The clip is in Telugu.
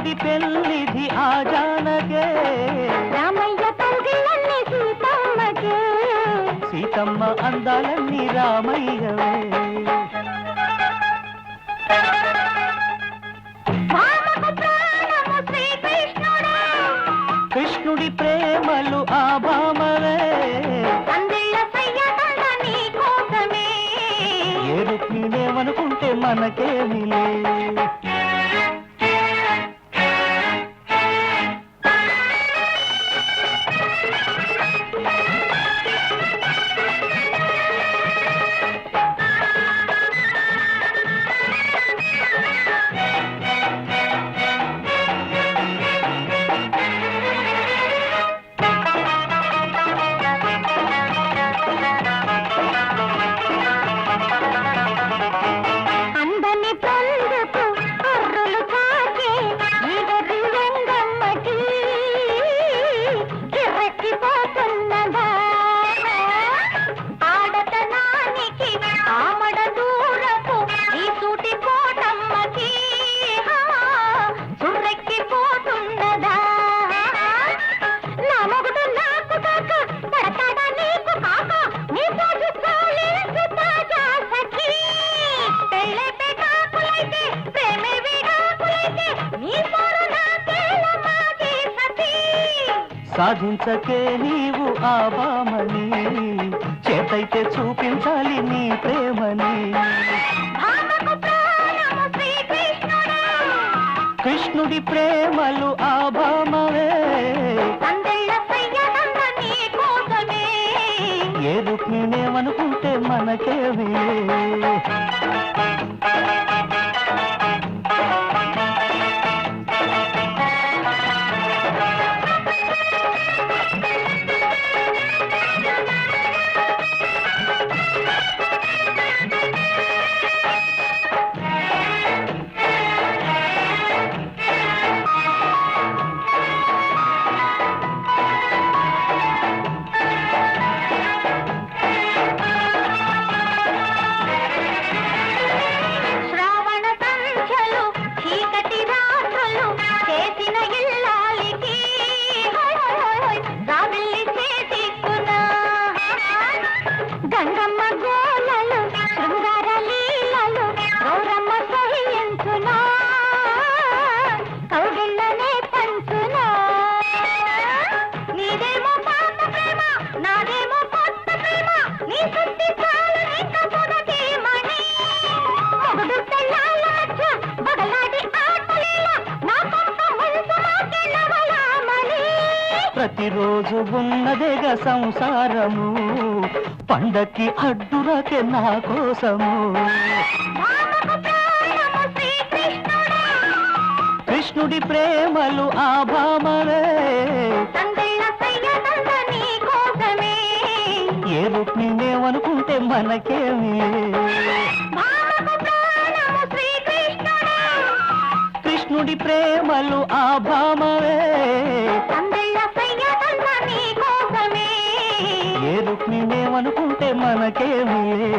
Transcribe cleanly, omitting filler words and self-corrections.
రాముడి పెళ్ళిది ఆ జానకే, రామయ్య కౌగిళ్ళన్నీ సీతమ్మకే, సీతమ్మ అందాలన్నీ రామయ్యవే. భామకు ప్రాణము శ్రీకృష్ణుడే, కృష్ణుడి ప్రేమలు ఆ భామవే, పందిళ్ళ సయ్యదండ నీ కోసమే, ఏ రుక్మిణేమనుకుంటే మనకేమిలే. అందని పొందుకు అర్రులు కాచే ఈగరి వెంగమ్మకి కిర్రెక్కిపోతున్నదా, ఆడతనానికి ఆమడ దూరపు ఈ సూటి కోటమ్మకి సుర్రెక్కిపోతున్నదా. నా మొగుడు నాకు కాక పడతాడా నీకు కాక, నీ పోజు చాలేసు తాజా సఖీ. పెళ్ళే పెటాకులైతే ప్రేమే విడాకులైతే నీ పోరు నాకేల మాజీ సఖీ. సాధించకే నీవు ఆ భామని, చేతైతే చూపించాలి నీ ప్రేమని. భామకు ప్రాణము శ్రీకృష్ణుడే, కృష్ణుడి ప్రేమలు ఆ భామవే, పందిళ్ళ సయ్యదండ నీ కోసమే, ఏ రుక్మిణేమనుకుంటే మనకేమిలే. శ్రావణ సంధ్యలు చీకటి రాత్రులు చేసిన ఇల్లాలికి రావిల్లి చేతికున్న గంగమ్మ గోలలు శృంగార లీలలు గౌరమ్మ సహించునా, కౌగిళ్ళనే పంచునా. నీదేమో పాత ప్రేమ నాదేమో కొత్త ప్రేమ, నీ సుత్తి చాలు ఇంకా పొదటి మణి. మొగుడు పెళ్ళాల మధ్య బగలాడి ఆటలేల నా కొంత ముందు మాకెళ్ళవలామని. ప్రతిరోజు ఉన్నదేగ సంసారము, పండక్కి అడ్డురకే నా కోసము. భామకు ప్రాణము శ్రీకృష్ణుడే, కృష్ణుడి ప్రేమలు ఆ భామవే, తండ్రిళ్ళ సయ్యదండ నీ కోసమే, ఏ రుక్మిణేమనుకుంటే మనకేమిలే. భామకు ప్రాణము శ్రీకృష్ణుడే, కృష్ణుడి ప్రేమలు ఆ భామవే, తండ్రిళ్ళ సయ్యదండ నీ కోసమే, ఏ రుక్మిణేమనుకుంటే మనకేమిలే.